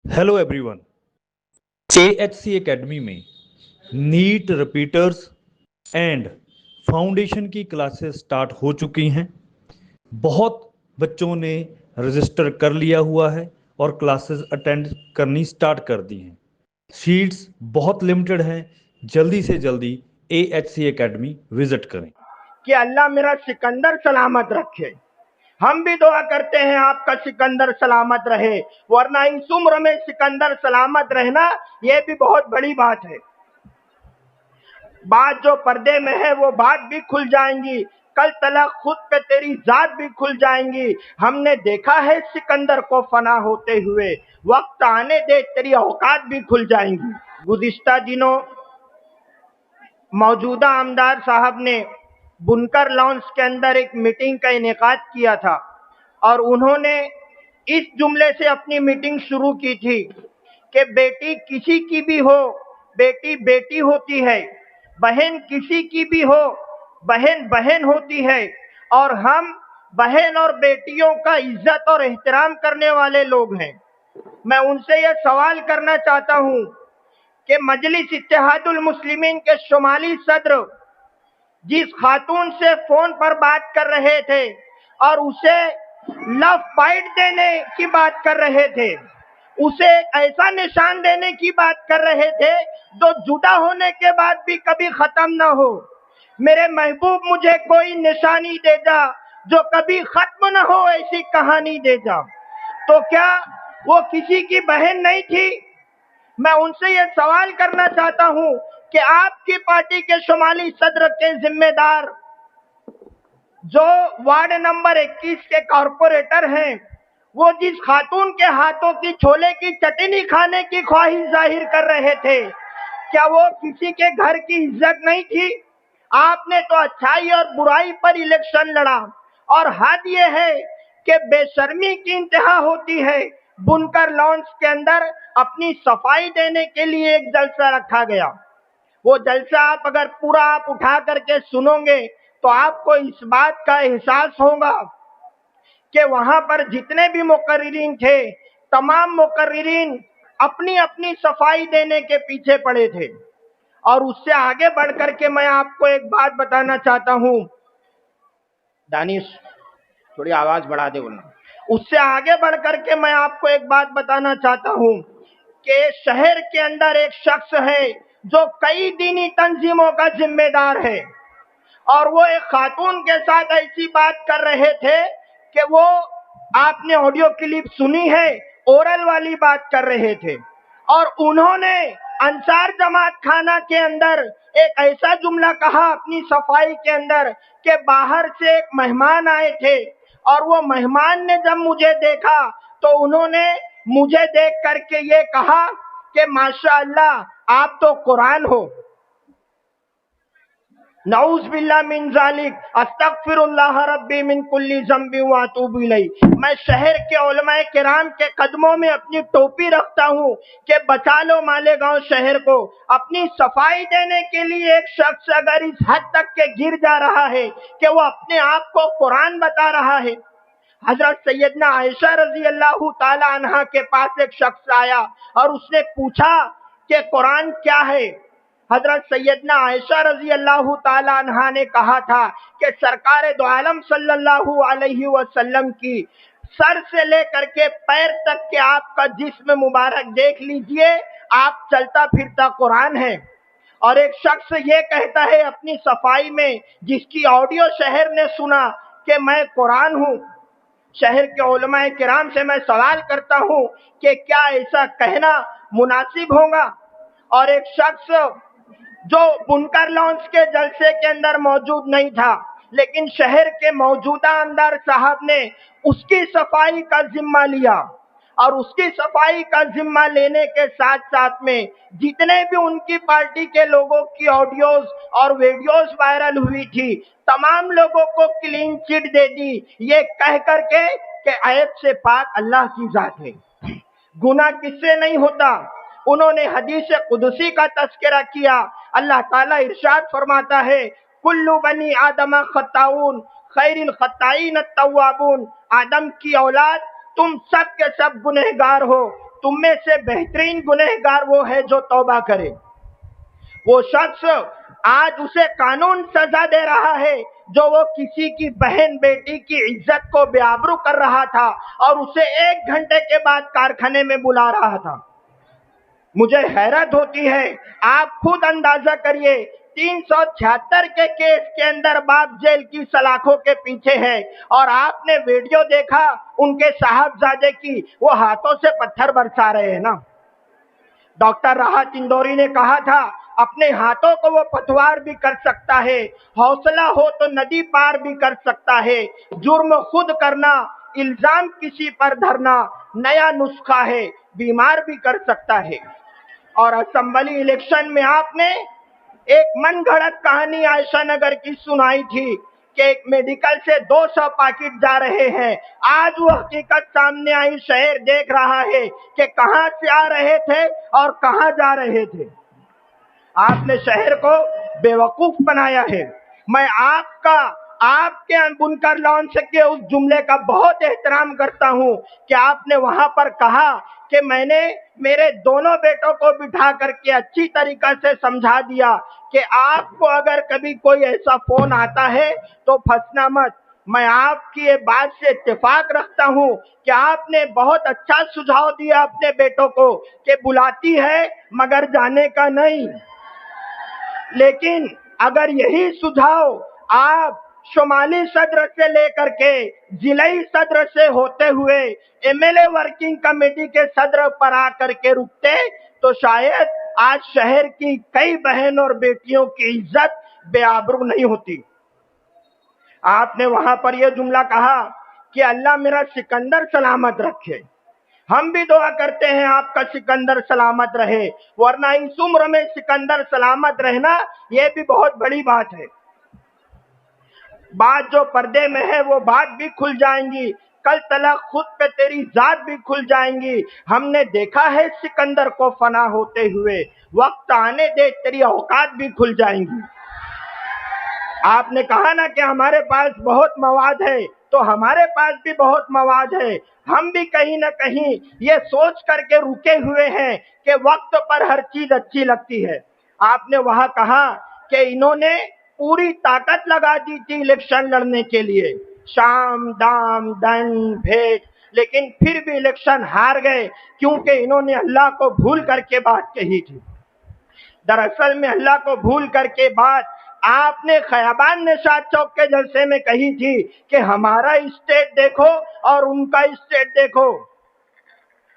Hello everyone. AHC academy में NEET repeaters and foundation की classes start हो चुकी हैं। बहुत बच्चों ने रजिस्टर कर लिया हुआ है और क्लासेस अटेंड करनी स्टार्ट कर दी हैं। सीट्स बहुत लिमिटेड हैं। जल्दी से जल्दी AHC एकेडमी विजिट करें। कि अल्लाह मेरा सिकंदर सलामत रखे। हम भी दुआ करते हैं आपका सिकंदर सलामत रहे, वरना इस उम्र में सिकंदर सलामत रहना ये भी बहुत बड़ी बात है। बात जो पर्दे में है वो बात भी खुल जाएंगी, कल तलक खुद पे तेरी जात भी खुल जाएंगी। हमने देखा है सिकंदर को फना होते हुए, वक्त आने दे तेरी औकात भी खुल जाएंगी। गुज़िश्ता दिनों मौजूदा आमदार साहब ने बुनकर लॉन्च के अंदर एक मीटिंग का इनेकाद किया था और उन्होंने इस जुमले से अपनी मीटिंग शुरू की थी कि बेटी किसी की भी हो, बेटी बेटी होती है, बहन किसी की भी हो, बहन बहन होती है, और हम बहन और बेटियों का इज्जत और एहतराम करने वाले लोग हैं। मैं उनसे यह सवाल करना चाहता हूं कि मजलिस इत्तेहादुल मुस्लिमीन के शुमाली सदर जिस खातून से फोन पर बात कर रहे थे और उसे लव बाइट देने की बात कर रहे थे, उसे ऐसा निशान देने की बात कर रहे थे जो जुदा होने के बाद भी कभी खत्म ना हो। मेरे महबूब मुझे कोई निशानी दे जा जो कभी खत्म ना हो, ऐसी कहानी दे जा। तो क्या वो किसी की बहन नहीं थी? मैं उनसे ये सवाल करना चाहता हूं कि आपकी पार्टी के शुमाली सदर के जिम्मेदार जो वार्ड नंबर 21 के कॉर्पोरेटर हैं, वो जिस खातून के हाथों की छोले की चटनी खाने की ख्वाहिश जाहिर कर रहे थे, क्या वो किसी के घर की इज्जत नहीं थी? आपने तो अच्छाई और बुराई पर इलेक्शन लड़ा और हद ये है कि बेशर्मी की इंतहा होती है। बुनकर लॉन्च के अंदर अपनी सफाई देने के लिए एक जलसा रखा गया। वो जलसा आप अगर पूरा आप उठा करके सुनोगे तो आपको इस बात का एहसास होगा कि वहां पर जितने भी मुकर्रिरीन थे, तमाम मुकर्रिरीन अपनी अपनी सफाई देने के पीछे पड़े थे। और उससे आगे बढ़ करके मैं आपको एक बात बताना चाहता हूं, दानिश थोड़ी आवाज बढ़ा दे बोलना। उससे आगे बढ़ करके मैं आपको एक बात बताना चाहता हूं कि शहर के अंदर एक शख्स है जो कई दीनी तंजीमों का जिम्मेदार है, और वो एक खातून के साथ ऐसी बात कर रहे थे कि वो, आपने ऑडियो क्लिप सुनी है, ओरल वाली बात कर रहे थे। और उन्होंने अंसार जमात खाना के अंदर एक ऐसा जुमला कहा अपनी सफाई के अंदर कि बाहर से एक मेहमान आए थे और वो मेहमान ने जब मुझे देखा तो उन्होंने मुझे देख करके ये कहा कि माशाअल्लाह आप तो कुरान हो। नऊज़ बिल्लाह मिन ज़ालिक, अस्तगफिरुल्लाह रब्बी मिन कुल्ली ज़ंबि व अतूबु इलैह। मैं शहर के उलमाए किराम के कदमों में अपनी टोपी रखता हूँ कि बचा लो मालेगांव शहर को। अपनी सफाई देने के लिए एक शख्स अगर इस हद तक के गिर जा रहा है कि वो अपने आप को कुरान बता रहा है। हजरत सैयदना आयशा रजी अल्लाह ताला अन्हा के पास एक शख्स आया और उसने पूछा कि कुरान क्या है। हजरत सैयदना आयशा रजी अल्लाह ताला अन्हा ने कहा था कि सरकार दो आलम सल्लल्लाहु अलैहि वसल्लम की सर से लेकर के पैर तक के आपका जिस्म मुबारक देख लीजिए, आप चलता फिरता कुरान है। और एक शख्स ये कहता है अपनी सफाई में, जिसकी ऑडियो शहर ने सुना, कि मैं कुरान हूँ। शहर के उलमाए किराम से मैं सवाल करता हूँ कि क्या ऐसा कहना मुनासिब होगा? और एक शख्स जो बुनकर लॉन्च के जलसे के अंदर मौजूद नहीं था, लेकिन शहर के मौजूदा आमदार साहब ने उसकी सफाई का जिम्मा लिया, और उसकी सफाई का जिम्मा लेने के साथ साथ में जितने भी उनकी पार्टी के लोगों की ऑडियोज और वीडियोज वायरल हुई थी, तमाम लोगों को क्लीन चिट दे दी, ये कह करके कि ऐब से पाक अल्लाह की जात है, गुनाह किससे नहीं होता। उन्होंने हदीस कुदसी का तस्करा किया। अल्लाह ताला इरशाद फरमाता है, कुल्लु बनी आदम खत्ताऊन खैरिल खत्ताईन तव्वाबून। आदम की औलाद तुम सब के सब गुनहगार हो, तुम में से बेहतरीन गुनहगार वो है जो तौबा करे। वो शख्स आज उसे कानून सजा दे रहा है जो वो किसी की बहन बेटी की इज्जत को बेआबरू कर रहा था और उसे 1 घंटे के बाद कारखाने में बुला रहा था। मुझे हैरत होती है, आप खुद अंदाजा करिए, 376 के केस के अंदर बाप जेल की सलाखों के पीछे है और आपने वीडियो देखा उनके साहबजादे की, वो हाथों से पत्थर बरसा रहे हैं ना। डॉक्टर राहत इंदौरी ने कहा था अपने हाथों को वो पतवार भी कर सकता है, हौसला हो तो नदी पार भी कर सकता है, जुर्म खुद करना, इल्जाम किसी पर धरना नया नुस्खा है, बीमार भी कर सकता है। और असेंबली इलेक्शन में आपने एक मनगढ़ंत कहानी आयशा नगर की सुनाई थी कि एक मेडिकल से 200 पैकेट जा रहे हैं। आज वो हकीकत सामने आई, शहर देख रहा है कि कहां से आ रहे थे और कहां जा रहे थे। आपने शहर को बेवकूफ बनाया है। मैं आपके बुनकर लॉन्च के उस जुमले का बहुत एहतराम करता हूं कि आपने वहां पर कहा कि मैंने मेरे दोनों बेटों को बिठा करके अच्छी तरीका से समझा दिया कि आपको अगर कभी कोई ऐसा फोन आता है तो फंसना मत। मैं आपकी ये बात से इत्तेफाक रखता हूं कि आपने बहुत अच्छा सुझाव दिया अपने बेटों को कि बुलाती है मगर जाने का नहीं। लेकिन अगर यही सुझाव आप शुमाली सदर से लेकर के जिलाई सदर से होते हुए एमएलए वर्किंग कमेटी के सदर पर आकर के रुकते तो शायद आज शहर की कई बहन और बेटियों की इज्जत बेआबरू नहीं होती। आपने वहां पर यह जुमला कहा कि अल्लाह मेरा सिकंदर सलामत रखे। हम भी दुआ करते हैं आपका सिकंदर सलामत रहे, वरना इस उम्र में सिकंदर सलामत रहना यह भी बहुत बड़ी बात है। बात जो पर्दे में है वो बात भी खुल जाएंगी, कल तलक खुद पे तेरी जात भी खुल जाएंगी। हमने देखा है सिकंदर को फना होते हुए, वक्त आने दे तेरी औकात भी खुल जाएंगी। आपने कहा ना कि हमारे पास बहुत मवाद है, तो हमारे पास भी बहुत मवाद है। हम भी कहीं ना कहीं ये सोच करके रुके हुए हैं कि वक्त पर हर चीज अच्छी लगती है। आपने वहां कहा कि इन्होंने पूरी ताकत लगा दी थी इलेक्शन लड़ने के लिए, शाम दाम दंड भेंट, लेकिन फिर भी इलेक्शन हार गए क्योंकि इन्होंने अल्लाह को भूल करके बात कही थी। दरअसल में अल्लाह को भूल करके बात आपने खयाबान निशात चौक के जलसे में कही थी कि हमारा स्टेट देखो और उनका स्टेट देखो।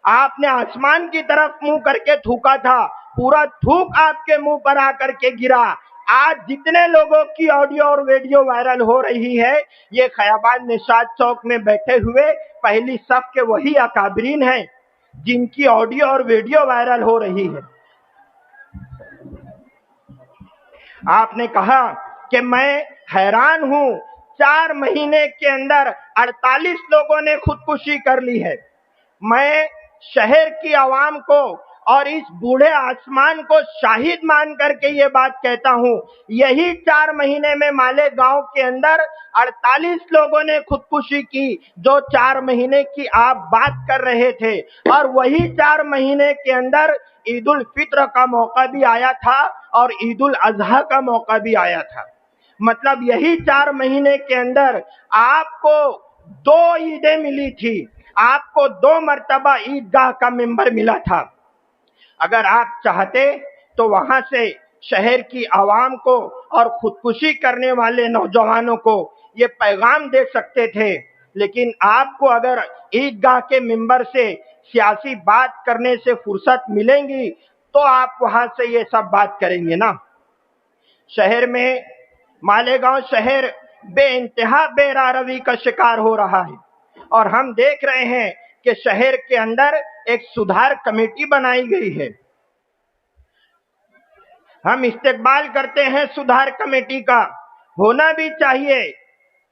आपने आसमान की तरफ मुंह करके थूका था, पूरा थूक आपके मुंह पर आकर के गिरा। आज जितने लोगों की ऑडियो और वीडियो वायरल हो रही है, ये खयाबान निशात चौक में बैठे हुए पहली सफ के वही अकाबरीन हैं जिनकी ऑडियो और वीडियो वायरल हो रही है। आपने कहा कि मैं हैरान हूं, 4 महीने के अंदर 48 लोगों ने खुदकुशी कर ली है। मैं शहर की आवाम को और इस बूढ़े आसमान को शाहिद मान करके ये बात कहता हूं, यही 4 महीने में मालेगांव के अंदर 48 लोगों ने खुदकुशी की जो 4 महीने की आप बात कर रहे थे, और वही 4 महीने के अंदर ईद उल फित्र का मौका भी आया था और ईद उल अजहा का मौका भी आया था। मतलब यही 4 महीने के अंदर आपको 2 ईदें मिली थी, आपको 2 मर्तबा ईदगाह का मेंबर मिला था। अगर आप चाहते तो वहां से शहर की आवाम को और खुदकुशी करने वाले नौजवानों को ये पैगाम दे सकते थे, लेकिन आपको अगर ईदगाह के मेंबर से सियासी बात करने से फुर्सत मिलेंगी तो आप वहां से ये सब बात करेंगे ना। शहर में मालेगांव शहर बेइंतहा बेरारवी का शिकार हो रहा है और हम देख रहे हैं कि शहर के अंदर एक सुधार कमेटी बनाई गई है। हम इस्तेकबाल करते हैं सुधार कमेटी का, होना भी चाहिए।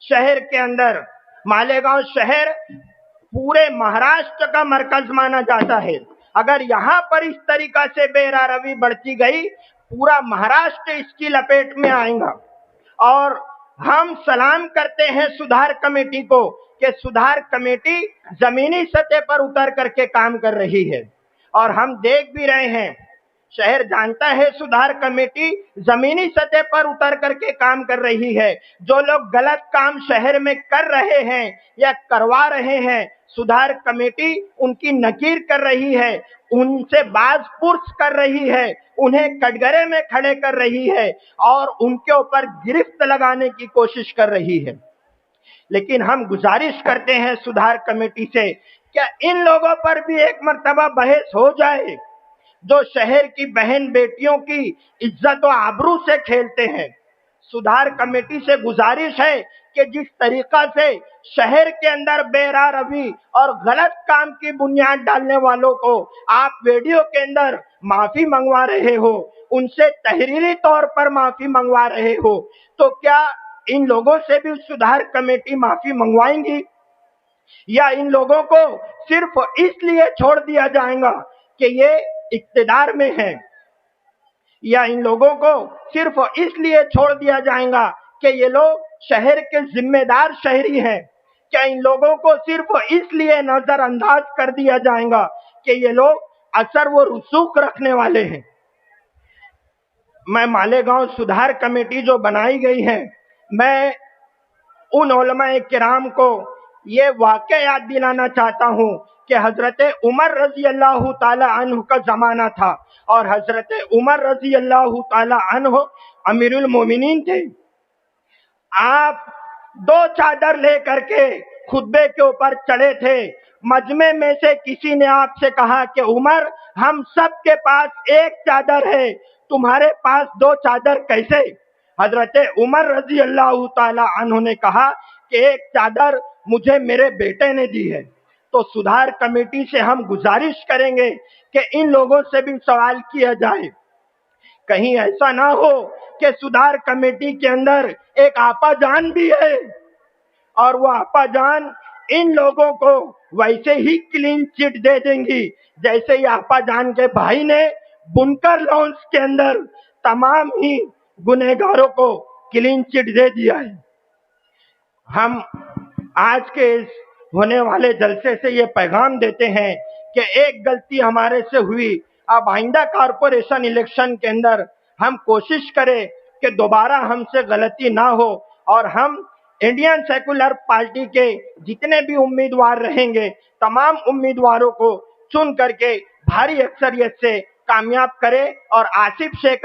शहर के अंदर मालेगांव शहर पूरे महाराष्ट्र का मरकज माना जाता है। अगर यहां पर इस तरीका से बेरारवी बढ़ती गई, पूरा महाराष्ट्र इसकी लपेट में आएगा। और हम सलाम करते हैं सुधार कमेटी को कि सुधार कमेटी जमीनी सतह पर उतर करके काम कर रही है। اور ہم دیکھ بھی رہے ہیں شہر جانتا ہے سدھار کمیٹی زمینی سطح پر اتر کر کے کام کر رہی ہے. جو لوگ غلط کام شہر میں کر رہے ہیں یا کروا رہے ہیں سدھار کمیٹی ان کی نکیر کر رہی ہے, ان سے باز پرس کر رہی ہے, انہیں کٹگرے میں کھڑے کر رہی ہے اور ان کے اوپر گرفت لگانے کی کوشش کر رہی ہے. لیکن ہم گزارش کرتے ہیں سدھار کمیٹی سے کیا ان لوگوں پر بھی ایک مرتبہ بحث ہو جائے جو شہر کی بہن بیٹیوں کی عزت و آبرو سے کھیلتے ہیں. سدھار کمیٹی سے گزارش ہے کہ جس طریقہ سے شہر کے اندر بے راہ روی اور غلط کام کی بنیاد ڈالنے والوں کو آپ ویڈیو کے اندر معافی منگوا رہے ہو, ان سے تحریری طور پر معافی منگوا رہے ہو, تو کیا ان لوگوں سے بھی سدھار کمیٹی معافی منگوائیں گی یا ان لوگوں کو صرف اس لیے چھوڑ دیا جائے گا کہ یہ اقتدار میں ہیں, یا ان لوگوں کو صرف اس لیے چھوڑ دیا جائے گا کہ یہ لوگ شہر کے ذمہ دار شہری ہیں؟ کیا ان لوگوں کو صرف اس لیے نظر انداز کر دیا جائے گا کہ یہ لوگ اثر و رسوخ رکھنے والے ہیں؟ میں مالیگاؤں سدھار کمیٹی جو بنائی گئی ہے, میں ان علماء کرام کو یہ واقعہ یاد دلانا چاہتا ہوں کہ حضرت عمر رضی اللہ تعالی عنہ کا زمانہ تھا اور حضرت عمر رضی اللہ تعالی عنہ امیر المومنین تھے. آپ 2 چادر لے کر کے خطبے کے اوپر چڑھے تھے. مجمع میں سے کسی نے آپ سے کہا کہ عمر ہم سب کے پاس ایک چادر ہے, تمہارے پاس 2 چادر کیسے؟ حضرت عمر رضی اللہ تعالی عنہ نے کہا کہ ایک چادر مجھے میرے بیٹے نے دی ہے. تو سدھار کمیٹی سے ہم گزارش کریں گے کہ ان لوگوں سے بھی سوال کیا جائے, کہیں ایسا نہ ہو کہ سدھار کمیٹی کے اندر ایک آپا جان بھی ہے اور وہ آپا جان ان لوگوں کو ویسے ہی کلین چٹ دے دیں گی جیسے یہ آپا جان کے بھائی نے بنکر لانچ کے اندر تمام ہی گنہگاروں کو کلین چٹ دے دیا ہے. ہم آج کے اس ہونے والے جلسے سے یہ پیغام دیتے ہیں کہ ایک غلطی ہمارے سے ہوئی, اب آئندہ کارپوریشن الیکشن کے اندر ہم کوشش کریں کہ دوبارہ ہم سے غلطی نہ ہو اور ہم انڈین سیکولر پارٹی کے جتنے بھی امیدوار رہیں گے تمام امیدواروں کو چن کر کے بھاری اکثریت سے کامیاب کرے اور آصف شیخ